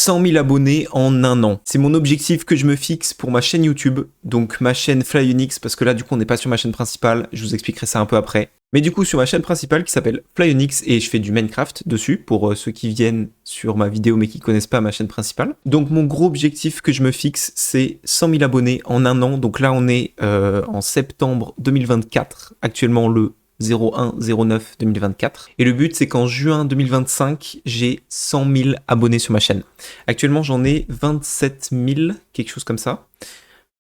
100 000 abonnés en un an. C'est mon objectif que je me fixe pour ma chaîne YouTube, donc ma chaîne FlyUnix, parce que là du coup on n'est pas sur ma chaîne principale, je vous expliquerai ça un peu après. Mais du coup sur ma chaîne principale qui s'appelle FlyUnix et je fais du Minecraft dessus pour ceux qui viennent sur ma vidéo mais qui connaissent pas ma chaîne principale. Donc mon gros objectif que je me fixe c'est 100 000 abonnés en un an, donc là on est en septembre 2024, actuellement le 01/09/2024. Et le but, c'est qu'en juin 2025, j'ai 100 000 abonnés sur ma chaîne. Actuellement, j'en ai 27 000, quelque chose comme ça.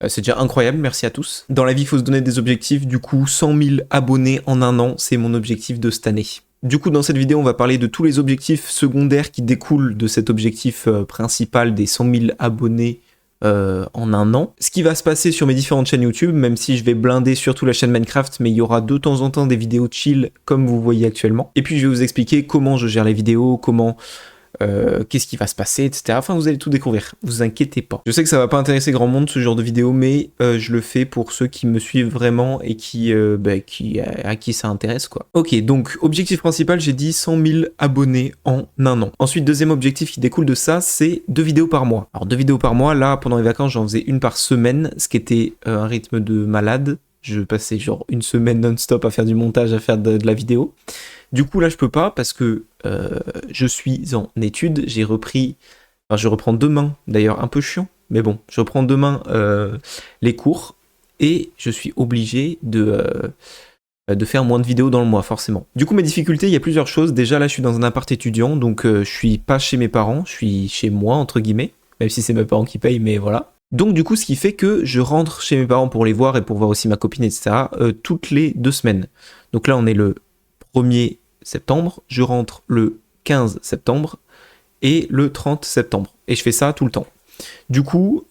C'est déjà incroyable, merci à tous. Dans la vie, il faut se donner des objectifs. Du coup, 100 000 abonnés en un an, c'est mon objectif de cette année. Du coup, dans cette vidéo, on va parler de tous les objectifs secondaires qui découlent de cet objectif principal des 100 000 abonnés en un an. Ce qui va se passer sur mes différentes chaînes YouTube, même si je vais blinder surtout la chaîne Minecraft, mais il y aura de temps en temps des vidéos chill comme vous voyez actuellement. Et puis je vais vous expliquer comment je gère les vidéos, comment qu'est-ce qui va se passer, etc. Enfin, vous allez tout découvrir, vous inquiétez pas. Je sais que ça va pas intéresser grand monde ce genre de vidéo, mais je le fais pour ceux qui me suivent vraiment et à qui ça intéresse, quoi. Ok, donc objectif principal, j'ai dit 100 000 abonnés en un an. Ensuite, deuxième objectif qui découle de ça, c'est 2 vidéos par mois. Alors 2 vidéos par mois, là, pendant les vacances, j'en faisais une par semaine, ce qui était un rythme de malade. Je passais genre une semaine non-stop à faire du montage, à faire de la vidéo. Du coup, là, je peux pas parce que je suis en études. J'ai repris... Enfin, je reprends demain, d'ailleurs, un peu chiant. Mais bon, je reprends demain les cours. Et je suis obligé de faire moins de vidéos dans le mois, forcément. Du coup, mes difficultés, il y a plusieurs choses. Déjà, là, je suis dans un appart étudiant. Donc, je suis pas chez mes parents. Je suis chez moi, entre guillemets. Même si c'est mes parents qui payent, mais voilà. Donc du coup, ce qui fait que je rentre chez mes parents pour les voir et pour voir aussi ma copine, etc. Toutes les 2 semaines. Donc là, on est le 1er septembre, je rentre le 15 septembre et le 30 septembre. Et je fais ça tout le temps. Du coup,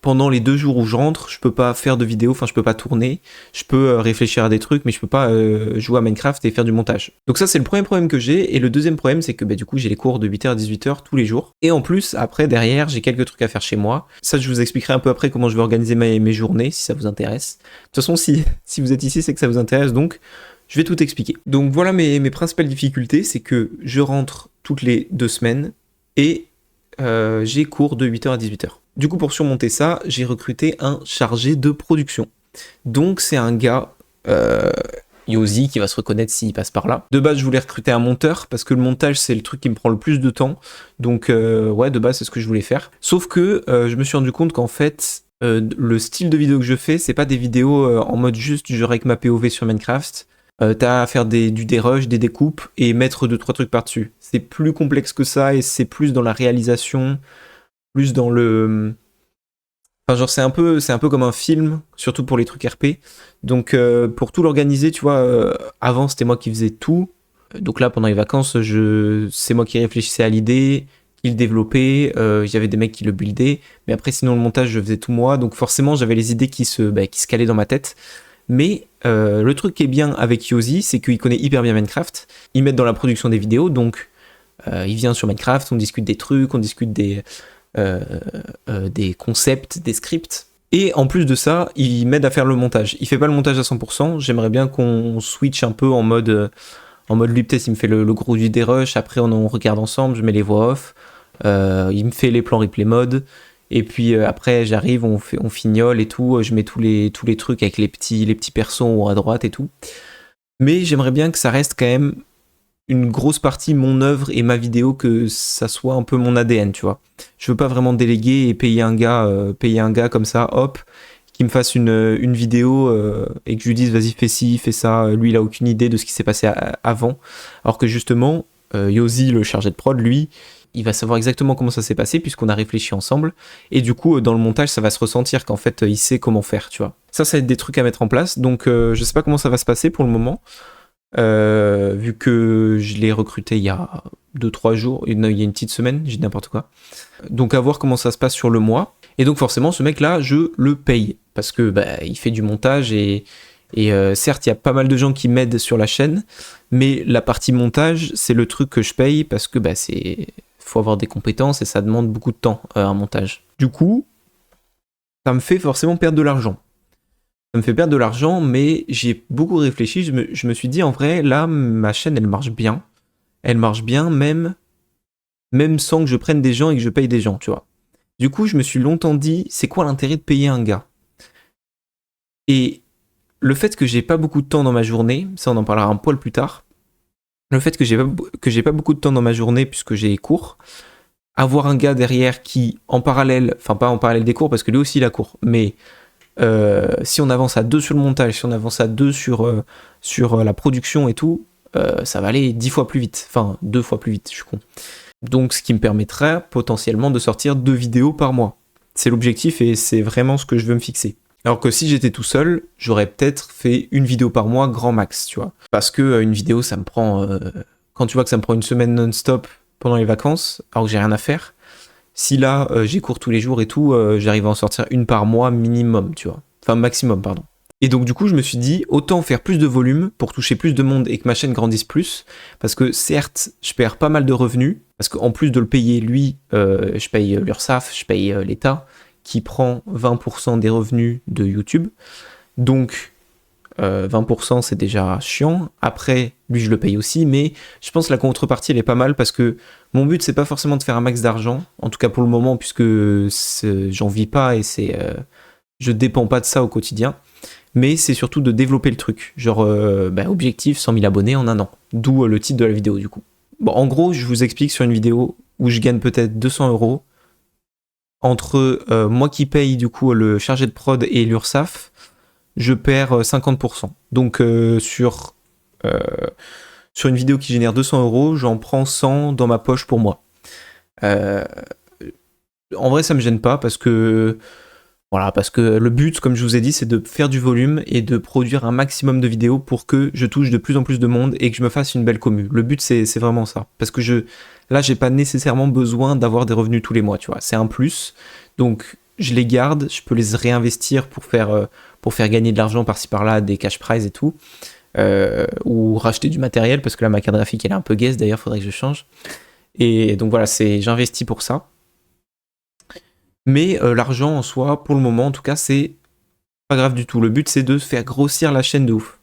pendant les 2 jours où je rentre, je peux pas faire de vidéo, enfin je peux pas tourner, je peux réfléchir à des trucs, mais je peux pas jouer à Minecraft et faire du montage. Donc ça c'est le premier problème que j'ai, et le deuxième problème c'est que du coup j'ai les cours de 8h à 18h tous les jours, et en plus après derrière j'ai quelques trucs à faire chez moi. Ça je vous expliquerai un peu après comment je vais organiser mes journées si ça vous intéresse. De toute façon si vous êtes ici c'est que ça vous intéresse, donc je vais tout expliquer. Donc voilà mes principales difficultés, c'est que je rentre toutes les 2 semaines, et j'ai cours de 8h à 18h. Du coup, pour surmonter ça, j'ai recruté un chargé de production. Donc, c'est un gars, Yosi, qui va se reconnaître s'il passe par là. De base, je voulais recruter un monteur, parce que le montage, c'est le truc qui me prend le plus de temps. Donc, ouais, de base, c'est ce que je voulais faire. Sauf que je me suis rendu compte qu'en fait, le style de vidéo que je fais, c'est pas des vidéos en mode juste, genre avec ma POV sur Minecraft. T'as à faire du dérush, des découpes, et mettre 2-3 trucs par-dessus. C'est plus complexe que ça, et c'est plus dans la réalisation, plus dans le... Enfin genre c'est un peu comme un film, surtout pour les trucs RP. Donc pour tout l'organiser, tu vois, avant c'était moi qui faisais tout. Donc là pendant les vacances, c'est moi qui réfléchissais à l'idée, qui le développait, j'avais des mecs qui le buildaient, mais après sinon le montage je faisais tout moi, donc forcément j'avais les idées qui se calaient dans ma tête. Mais le truc qui est bien avec Yosi, c'est qu'il connaît hyper bien Minecraft, il m'aide dans la production des vidéos, donc il vient sur Minecraft, on discute des trucs, on discute des concepts, des scripts. Et en plus de ça, il m'aide à faire le montage. Il fait pas le montage à 100%, j'aimerais bien qu'on switch un peu en mode lui peut-être il me fait le gros du dérush, après on regarde ensemble, je mets les voix off, il me fait les plans replay mode, et puis après j'arrive, on fignole et tout, je mets tous les trucs avec les petits persos en haut à droite et tout. Mais j'aimerais bien que ça reste quand même une grosse partie mon œuvre et ma vidéo, que ça soit un peu mon ADN, tu vois. Je veux pas vraiment déléguer et payer un gars comme ça, hop, qui me fasse une vidéo et que je lui dise vas-y fais ci, fais ça. Lui il a aucune idée de ce qui s'est passé avant. Alors que justement, Yosi, le chargé de prod, lui, il va savoir exactement comment ça s'est passé puisqu'on a réfléchi ensemble. Et du coup, dans le montage, ça va se ressentir qu'en fait, il sait comment faire, tu vois. Ça va être des trucs à mettre en place. Donc, je sais pas comment ça va se passer pour le moment. Vu que je l'ai recruté il y a 2-3 jours, il y a une petite semaine, j'ai dit n'importe quoi. Donc à voir comment ça se passe sur le mois. Et donc forcément ce mec là je le paye parce que il fait du montage et certes il y a pas mal de gens qui m'aident sur la chaîne, mais la partie montage c'est le truc que je paye parce que faut avoir des compétences et ça demande beaucoup de temps un montage. Du coup ça me fait forcément perdre de l'argent. Ça me fait perdre de l'argent, mais j'ai beaucoup réfléchi. Je me suis dit, en vrai, là, ma chaîne, elle marche bien. Elle marche bien, même même sans que je prenne des gens et que je paye des gens, tu vois. Du coup, je me suis longtemps dit, c'est quoi l'intérêt de payer un gars? Et le fait que j'ai pas beaucoup de temps dans ma journée, ça on en parlera un poil plus tard, le fait que j'ai pas beaucoup de temps dans ma journée puisque j'ai cours, avoir un gars derrière qui, en parallèle, enfin pas en parallèle des cours parce que lui aussi il a cours, mais si on avance à deux sur le montage, si on avance à deux sur la production et tout, ça va aller 10 fois plus vite, enfin 2 fois plus vite, je suis con. Donc ce qui me permettrait potentiellement de sortir 2 vidéos par mois. C'est l'objectif et c'est vraiment ce que je veux me fixer. Alors que si j'étais tout seul, j'aurais peut-être fait une vidéo par mois grand max, tu vois. Parce que une vidéo, ça me prend... quand tu vois que ça me prend une semaine non-stop pendant les vacances, alors que j'ai rien à faire, si là, j'ai cours tous les jours et tout, j'arrive à en sortir une par mois minimum, tu vois. Enfin, maximum, pardon. Et donc du coup, je me suis dit, autant faire plus de volume pour toucher plus de monde et que ma chaîne grandisse plus, parce que certes, je perds pas mal de revenus, parce qu'en plus de le payer lui, je paye l'URSSAF, je paye l'État, qui prend 20% des revenus de YouTube. Donc 20% c'est déjà chiant. Après, lui je le paye aussi, mais je pense que la contrepartie elle est pas mal parce que mon but c'est pas forcément de faire un max d'argent, en tout cas pour le moment, puisque j'en vis pas et je dépends pas de ça au quotidien, mais c'est surtout de développer le truc. Genre, objectif 100 000 abonnés en un an. D'où le titre de la vidéo du coup. Bon, en gros, je vous explique sur une vidéo où je gagne peut-être 200 euros entre moi qui paye du coup le chargé de prod et l'URSSAF, je perds 50%. Donc sur une vidéo qui génère 200 euros, j'en prends 100 dans ma poche pour moi. En vrai, ça me gêne pas parce que le but, comme je vous ai dit, c'est de faire du volume et de produire un maximum de vidéos pour que je touche de plus en plus de monde et que je me fasse une belle commu. Le but, c'est vraiment ça. Parce que là, j'ai pas nécessairement besoin d'avoir des revenus tous les mois, tu vois. C'est un plus. Donc, je les garde, je peux les réinvestir pour faire gagner de l'argent par-ci par-là, des cash prizes et tout. Ou racheter du matériel, parce que là, ma carte graphique, elle est un peu gaze, d'ailleurs, faudrait que je change. Et donc voilà, j'investis pour ça. Mais l'argent en soi, pour le moment en tout cas, c'est pas grave du tout. Le but c'est de faire grossir la chaîne de ouf.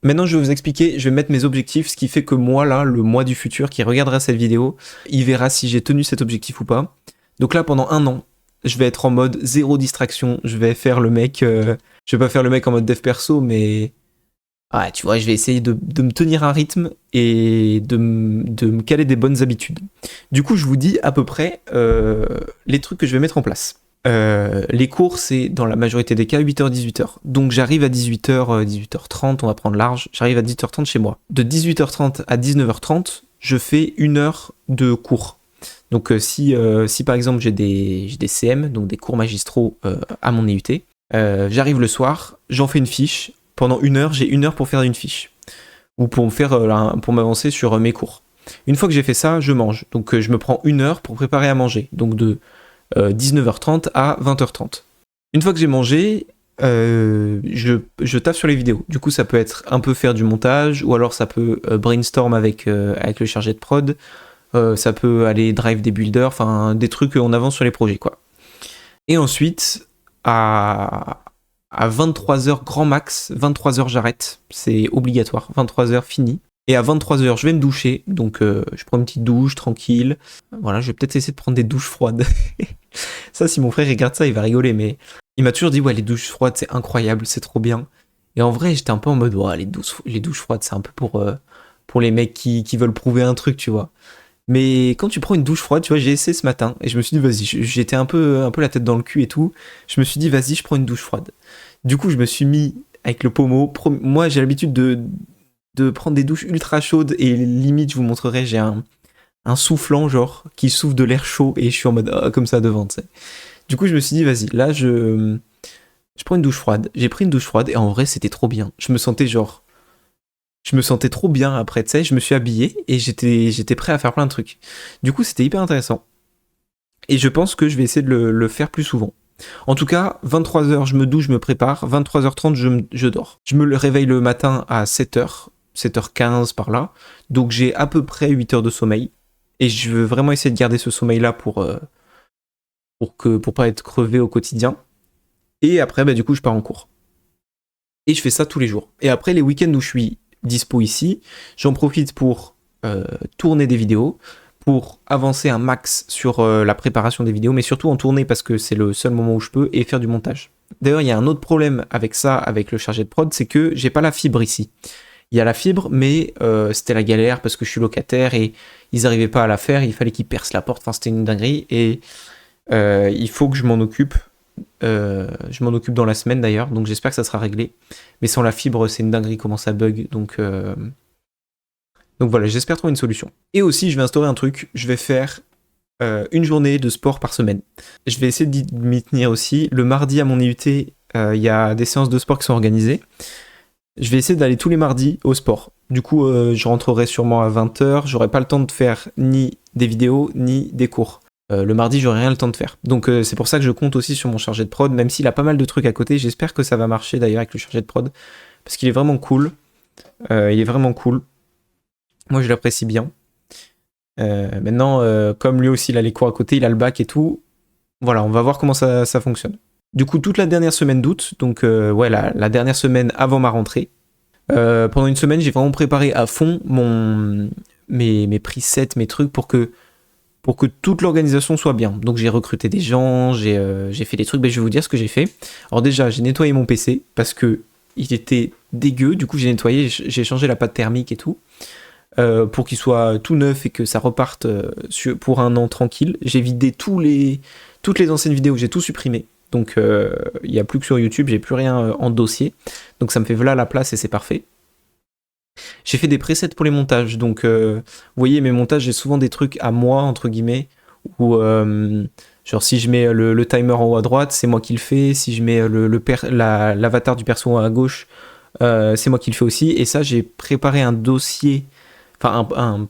Maintenant je vais vous expliquer, je vais mettre mes objectifs, ce qui fait que moi là, le mois du futur qui regardera cette vidéo, il verra si j'ai tenu cet objectif ou pas. Donc là pendant un an, je vais être en mode zéro distraction, je vais faire le mec, je vais pas faire le mec en mode dev perso, mais ah, tu vois, je vais essayer de me tenir un rythme et de me caler des bonnes habitudes. Du coup, je vous dis à peu près les trucs que je vais mettre en place. Les cours, c'est dans la majorité des cas 8h-18h. Donc j'arrive à 18h, 18h30, on va prendre large, j'arrive à 18h30 chez moi. De 18h30 à 19h30, je fais 1 heure de cours. Donc si par exemple j'ai des CM, donc des cours magistraux à mon IUT, j'arrive le soir, j'en fais une fiche. Pendant 1 heure, j'ai 1 heure pour faire une fiche. Ou pour m'avancer sur mes cours. Une fois que j'ai fait ça, je mange. Donc je me prends 1 heure pour préparer à manger. Donc de 19h30 à 20h30. Une fois que j'ai mangé, je taffe sur les vidéos. Du coup, ça peut être un peu faire du montage, ou alors ça peut brainstorm avec le chargé de prod. Ça peut aller drive des builders, enfin des trucs on avance sur les projets, quoi. Et ensuite, à 23h grand max, 23h j'arrête, c'est obligatoire, 23h fini. Et à 23h je vais me doucher, donc je prends une petite douche tranquille. Voilà, je vais peut-être essayer de prendre des douches froides. Ça, si mon frère regarde ça, il va rigoler, mais il m'a toujours dit, ouais, les douches froides c'est incroyable, c'est trop bien. Et en vrai, j'étais un peu en mode, ouais, les douches froides c'est un peu pour les mecs qui veulent prouver un truc, tu vois. Mais quand tu prends une douche froide, tu vois, j'ai essayé ce matin et je me suis dit, vas-y, j'étais un peu la tête dans le cul et tout. Je me suis dit, vas-y, je prends une douche froide. Du coup, je me suis mis avec le pommeau. Moi, j'ai l'habitude de prendre des douches ultra chaudes et limite, je vous montrerai, j'ai un soufflant, genre, qui souffle de l'air chaud et je suis en mode comme ça devant, tu sais. Du coup, je me suis dit, vas-y, là, je prends une douche froide. J'ai pris une douche froide et en vrai, c'était trop bien. Je me sentais trop bien après, tu sais, je me suis habillé et j'étais prêt à faire plein de trucs. Du coup, c'était hyper intéressant. Et je pense que je vais essayer de le faire plus souvent. En tout cas, 23h, je me douche, je me prépare. 23h30, je dors. Je me réveille le matin à 7h, 7h15 par là. Donc j'ai à peu près 8 heures de sommeil. Et je veux vraiment essayer de garder ce sommeil-là pour pas être crevé au quotidien. Et après, du coup, je pars en cours. Et je fais ça tous les jours. Et après, les week-ends où je suis dispo ici, j'en profite pour tourner des vidéos, pour avancer un max sur la préparation des vidéos, mais surtout en tournée parce que c'est le seul moment où je peux, et faire du montage. D'ailleurs, il y a un autre problème avec ça, avec le chargé de prod, c'est que j'ai pas la fibre ici. Il y a la fibre, mais c'était la galère parce que je suis locataire et ils n'arrivaient pas à la faire, il fallait qu'ils percent la porte, enfin c'était une dinguerie, et il faut que je m'en occupe. Je m'en occupe dans la semaine d'ailleurs, donc j'espère que ça sera réglé. Mais sans la fibre, c'est une dinguerie comment ça bug, donc voilà, j'espère trouver une solution. Et aussi, je vais instaurer un truc, je vais faire une journée de sport par semaine. Je vais essayer de m'y tenir aussi. Le mardi à mon IUT, il y a des séances de sport qui sont organisées. Je vais essayer d'aller tous les mardis au sport. Du coup, je rentrerai sûrement à 20h. J'aurai pas le temps de faire ni des vidéos, ni des cours. Le mardi, j'aurai rien le temps de faire. Donc c'est pour ça que je compte aussi sur mon chargé de prod, même s'il a pas mal de trucs à côté. J'espère que ça va marcher d'ailleurs avec le chargé de prod. Parce qu'il est vraiment cool. Il est vraiment cool. Moi, je l'apprécie bien. Maintenant, comme lui aussi, il a les cours à côté, il a le bac et tout. Voilà, on va voir comment ça fonctionne. Du coup, toute la dernière semaine d'août, donc ouais, la dernière semaine avant ma rentrée, pendant une semaine, j'ai vraiment préparé à fond mes presets, mes trucs pour que toute l'organisation soit bien. Donc j'ai recruté des gens, j'ai fait des trucs, je vais vous dire ce que j'ai fait. Alors déjà, j'ai nettoyé mon PC parce que il était dégueu, du coup j'ai nettoyé, j'ai changé la pâte thermique et tout. Pour qu'il soit tout neuf et que ça reparte pour un an tranquille. J'ai vidé toutes les anciennes vidéos, j'ai tout supprimé. Donc il n'y a plus que sur YouTube, j'ai plus rien en dossier. Donc ça me fait voilà la place et c'est parfait. J'ai fait des presets pour les montages. Donc vous voyez, mes montages, j'ai souvent des trucs à moi, entre guillemets, où genre si je mets le timer en haut à droite, c'est moi qui le fais. Si je mets l'avatar du perso à gauche, c'est moi qui le fais aussi. Et ça, j'ai préparé un dossier, enfin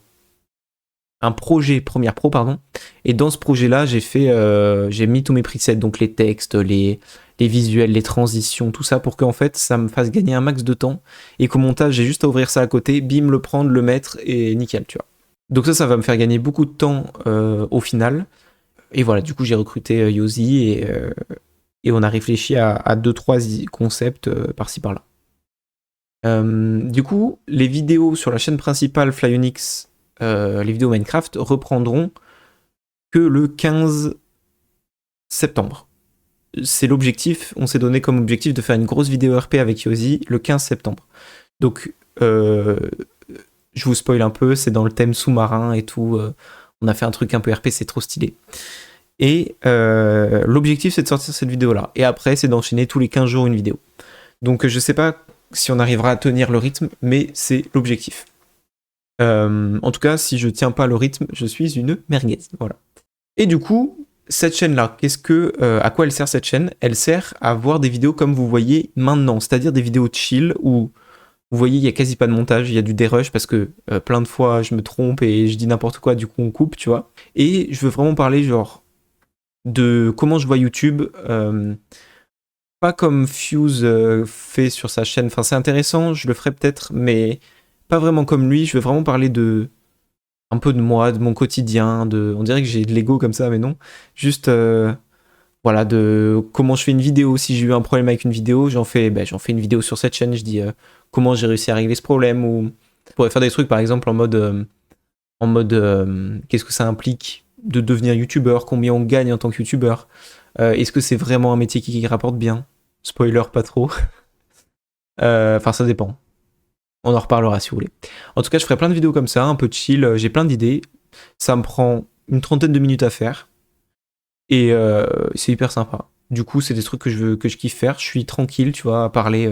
un projet Premiere Pro, pardon. Et dans ce projet-là, j'ai mis tous mes presets, donc les textes, les visuels, les transitions, tout ça, pour qu'en fait, ça me fasse gagner un max de temps. Et qu'au montage, j'ai juste à ouvrir ça à côté, bim, le prendre, le mettre, et nickel, tu vois. Donc ça va me faire gagner beaucoup de temps au final. Et voilà, du coup, j'ai recruté Yosi, et on a réfléchi à 2-3 concepts par-ci, par-là. Du coup, les vidéos sur la chaîne principale Flyonix, les vidéos Minecraft, reprendront que le 15 septembre. C'est l'objectif, on s'est donné comme objectif de faire une grosse vidéo RP avec Yosi le 15 septembre. Donc, je vous spoil un peu, c'est dans le thème sous-marin et tout. On a fait un truc un peu RP, c'est trop stylé. Et l'objectif, c'est de sortir cette vidéo-là. Et après, c'est d'enchaîner tous les 15 jours une vidéo. Donc, je sais pas si on arrivera à tenir le rythme, mais c'est l'objectif. En tout cas, si je tiens pas le rythme, je suis une merguez. Voilà. Et du coup, cette chaîne-là, à quoi elle sert cette chaîne? Elle sert à voir des vidéos comme vous voyez maintenant, c'est-à-dire des vidéos chill où vous voyez, il y a quasi pas de montage, il y a du dérush parce que plein de fois je me trompe et je dis n'importe quoi, du coup on coupe, tu vois. Et je veux vraiment parler genre de comment je vois YouTube, pas comme Fuse fait sur sa chaîne. Enfin, c'est intéressant, je le ferai peut-être, mais pas vraiment comme lui. Je veux vraiment parler un peu de moi, de mon quotidien, on dirait que j'ai de l'ego comme ça, mais non. Juste, voilà, de comment je fais une vidéo. Si j'ai eu un problème avec une vidéo, j'en fais une vidéo sur cette chaîne. Je dis comment j'ai réussi à régler ce problème. Ou je pourrais faire des trucs, par exemple, en mode qu'est-ce que ça implique de devenir youtubeur, combien on gagne en tant que youtubeur. Est-ce que c'est vraiment un métier qui rapporte bien? Spoiler, pas trop. Enfin, ça dépend. On en reparlera si vous voulez. En tout cas, je ferai plein de vidéos comme ça, un peu chill. J'ai plein d'idées. Ça me prend une 30aine de minutes à faire. Et c'est hyper sympa. Du coup, c'est des trucs que je kiffe faire. Je suis tranquille, tu vois, à parler.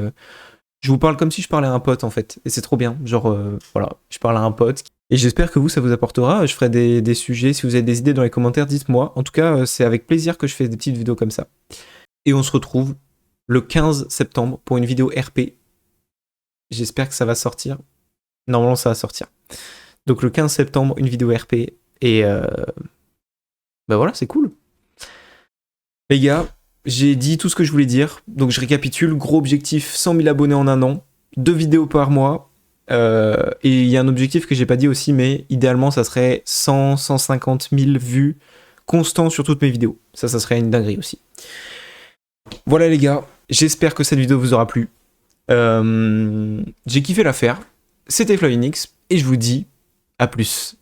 Je vous parle comme si je parlais à un pote, en fait. Et c'est trop bien. Genre, voilà, je parle à un pote. Et j'espère que ça vous apportera. Je ferai des sujets. Si vous avez des idées dans les commentaires, dites-moi. En tout cas, c'est avec plaisir que je fais des petites vidéos comme ça. Et on se retrouve le 15 septembre pour une vidéo RP. J'espère que ça va sortir. Normalement, ça va sortir. Donc le 15 septembre, une vidéo RP. Et voilà, c'est cool. Les gars, j'ai dit tout ce que je voulais dire. Donc je récapitule. Gros objectif, 100 000 abonnés en un an. 2 vidéos par mois. Et il y a un objectif que j'ai pas dit aussi, mais idéalement, ça serait 150 000 vues constants sur toutes mes vidéos. Ça serait une dinguerie aussi. Voilà les gars, j'espère que cette vidéo vous aura plu. J'ai kiffé la faire. C'était Flyonix et je vous dis à plus.